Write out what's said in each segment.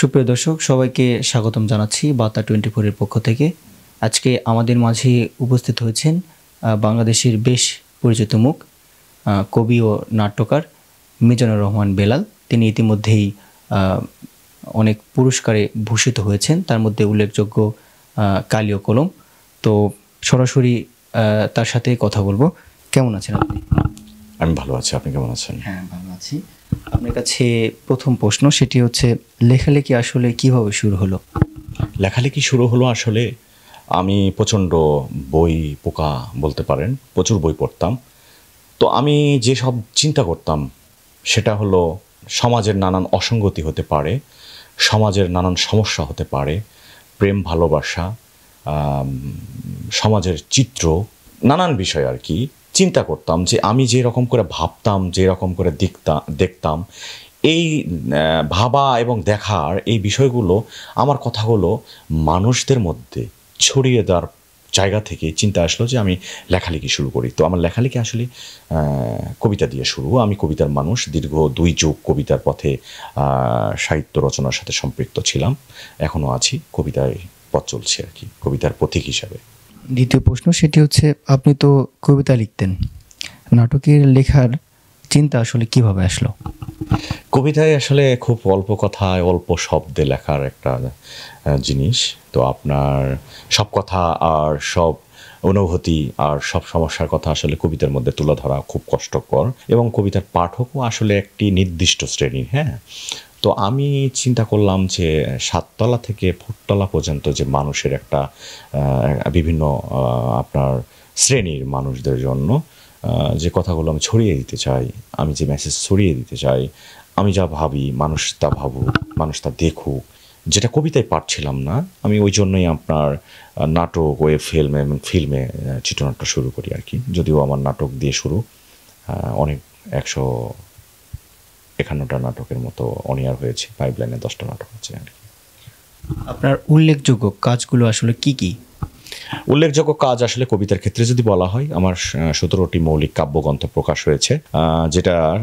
সুপ্রিয় দর্শক, সবাইকে স্বাগতম জানাচ্ছি বার্তা 24 এর পক্ষ থেকে। আজকে আমাদের মাঝে উপস্থিত হয়েছেন বাংলাদেশের বেশ পরিচিত মুখ, কবি ও নাট্যকার মিজানুর রহমান বেলাল। তিনি ইতিমধ্যেই অনেক পুরস্কারে ভূষিত হয়েছেন, তার মধ্যে উল্লেখযোগ্য কালি ও কলম। তো সরাসরি তার সাথে কথা বলবো। কেমন আছেন আপনি? আমি ভালো আছি, আপনি কেমন আছেন? হ্যাঁ, ভালো আছি। আপনার কাছে প্রথম প্রশ্ন, সেটি হচ্ছে লেখালেখি আসলে কিভাবে শুরু হলো? লেখালেখি শুরু হলো আসলে আমি প্রচণ্ড বই পোকা বলতে পারেন, প্রচুর বই পড়তাম। তো আমি যেসব চিন্তা করতাম সেটা হলো সমাজের নানান অসঙ্গতি হতে পারে, সমাজের নানান সমস্যা হতে পারে, প্রেম ভালোবাসা, সমাজের চিত্র, নানান বিষয় আর কি চিন্তা করতাম যে আমি যে রকম করে ভাবতাম, যে রকম করে দেখতাম এই ভাবা এবং দেখার এই বিষয়গুলো, আমার কথাগুলো মানুষদের মধ্যে ছড়িয়ে দেওয়ার জায়গা থেকে চিন্তা আসলো যে আমি লেখালেখি শুরু করি। তো আমার লেখালেখি আসলে কবিতা দিয়ে শুরু। আমি কবিতার মানুষ, দীর্ঘ 2 যুগ কবিতার পথে সাহিত্য রচনার সাথে সম্পৃক্ত ছিলাম, এখনও আছি। কবিতায় পথ চলছে আর কি, কবিতার পথিক হিসাবে। দ্বিতীয় প্রশ্ন, সেটি হচ্ছে আপনি তো কবিতা লিখতেন, নাটকের লেখার চিন্তা আসলে কিভাবে আসলো? কবিতায় আসলে খুব অল্প কথায় অল্প শব্দে লেখার একটা জিনিস। তো আপনার সব কথা আর সব অনুভূতি আর সব সমস্যার কথা আসলে কবিতার মধ্যে তুলে ধরা খুব কষ্টকর, এবং কবিতার পাঠকও আসলে একটি নির্দিষ্ট শ্রেণীর। হ্যাঁ, তো আমি চিন্তা করলাম যে 7 তলা থেকে ফুটতলা পর্যন্ত যে মানুষের একটা বিভিন্ন আপনার শ্রেণীর মানুষদের জন্য যে কথাগুলো আমি ছড়িয়ে দিতে চাই, আমি যে মেসেজ ছড়িয়ে দিতে চাই, আমি যা ভাবি মানুষ তা ভাবুক, মানুষ তা দেখুক, যেটা কবিতায় পারছিলাম না, আমি ওই জন্যই আপনার নাটক, ওয়েব ফিল্ম এবং ফিল্মে চিত্রনাট্য শুরু করি আর কি। যদিও আমার নাটক দিয়ে শুরু, অনেক 151টা নাটকের মতো অনিয়ার হয়েছে, পাইপলাইনে 10টা নাটক আছে আর কি। আপনার উল্লেখযোগ্য কাজগুলো আসলে কি কি? উল্লেখযোগ্য কাজ আসলে কবিতার ক্ষেত্রে যদি বলা হয়, আমার 17টি মৌলিক কাব্যগ্রন্থ প্রকাশ হয়েছে, যেটার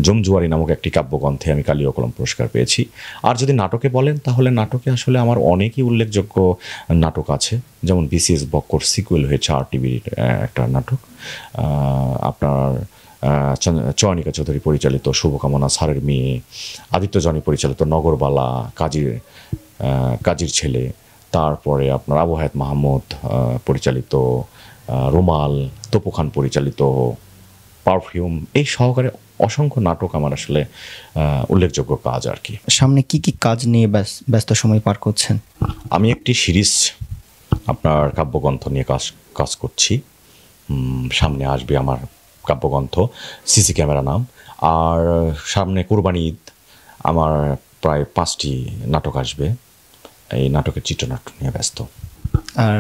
জমজুয়ারি নামক একটি কাব্যগ্রন্থে আমি কালি ও কলম পুরস্কার পেয়েছি। আর যদি নাটকে বলেন, তাহলে নাটকে আসলে আমার অনেকই উল্লেখযোগ্য নাটক আছে, যেমন বিসিএস বক্কর সিকুয়েল হয়েছে RTVর একটা নাটক, আপনার চয়নিকা চৌধুরী পরিচালিত শুভকামনা স্যারের মেয়ে, আদিত্য জনি পরিচালিত নগরবালা, কাজীর ছেলে, তারপরে আপনার আবু হায়াত মাহমুদ পরিচালিত রুমাল, তপু খান পরিচালিত পারফিউম, এই সহকারে অসংখ্য নাটক আমার আসলে উল্লেখযোগ্য কাজ আর কি। সামনে কি কি কাজ নিয়ে ব্যস্ত সময় পার করছেন? আমি একটি সিরিজ আপনার কাব্যগ্রন্থ নিয়ে কাজ করছি। সামনে আসবে আমার কাব্যগ্রন্থ সিসি ক্যামেরা নাম। আর সামনে কুরবানি ঈদ, আমার প্রায় 5টি নাটক আসবে। এই নাটকের চিত্রনাট্য নিয়ে ব্যস্ত। আর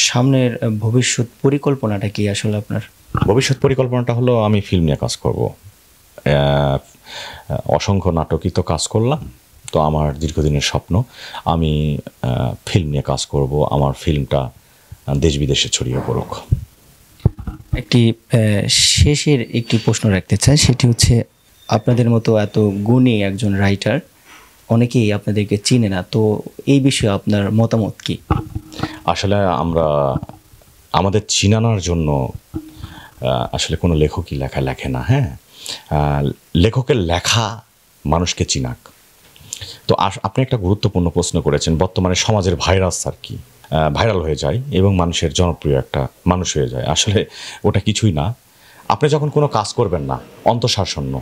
সামনের ভবিষ্যৎ পরিকল্পনাটা কি আসলে আপনার? ভবিষ্যৎ পরিকল্পনাটা হলো আমি ফিল্ম নিয়ে কাজ করব। অসংখ্য নাটকই তো কাজ করলাম, তো আমার দীর্ঘদিনের স্বপ্ন আমি ফিল্ম নিয়ে কাজ করব, আমার ফিল্মটা দেশ বিদেশে ছড়িয়ে পড়ুক। একটি শেষের একটি প্রশ্ন রাখতে চাই, সেটি হচ্ছে আপনাদের মতো এত গুণী একজন রাইটার অনেকেই আপনাদেরকে চিনে না, তো এই বিষয়ে আপনার মতামত কি? আসলে আমরা আমাদের চিনানোর জন্য আসলে কোনো লেখকই লেখে না। হ্যাঁ, লেখকের লেখা মানুষকে চিনাক। তো আপনি একটা গুরুত্বপূর্ণ প্রশ্ন করেছেন, বর্তমানে সমাজের ভাইরাস আর কি, ভাইরাল হয়ে যায় এবং মানুষের জনপ্রিয় একটা মানুষ হয়ে যায়। আসলে ওটা কিছুই না। আপনি যখন কোনো কাজ করবেন না, অন্তঃসারশূন্য,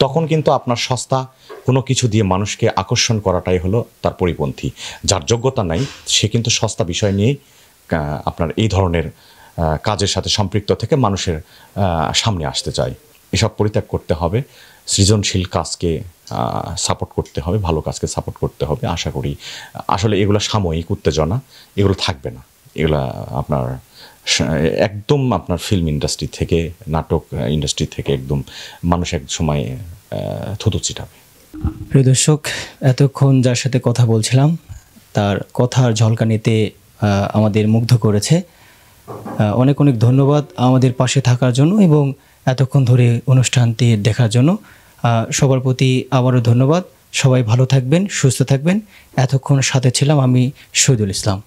তখন কিন্তু আপনার সস্তা কোনো কিছু দিয়ে মানুষকে আকর্ষণ করাটাই হলো তার পরিপন্থী। যার যোগ্যতা নাই সে কিন্তু সস্তা বিষয় নিয়েই আপনার এই ধরনের কাজের সাথে সম্পৃক্ত থেকে মানুষের সামনে আসতে চায়। এসব পরিত্যাগ করতে হবে, সৃজনশীল কাজকে সাপোর্ট করতে হবে, ভালো কাজকে সাপোর্ট করতে হবে। আশা করি আসলে এগুলো সাময়িক উত্তেজনা, এগুলো থাকবে না। এগুলা আপনার একদম আপনার ফিল্ম ইন্ডাস্ট্রি থেকে, নাটক ইন্ডাস্ট্রি থেকে একদম মানুষ এক সময় থুতু ছিটাবে। প্রিয় দর্শক, এতক্ষণ যার সাথে কথা বলছিলাম তার কথার ঝলকানিতে আমাদের মুগ্ধ করেছে। অনেক অনেক ধন্যবাদ আমাদের পাশে থাকার জন্য এবং এতক্ষণ ধরে অনুষ্ঠানটি দেখার জন্য। সবার প্রতি আবারও ধন্যবাদ। সবাই ভালো থাকবেন, সুস্থ থাকবেন। এতক্ষণ সাথে ছিলাম আমি শহীদুল ইসলাম।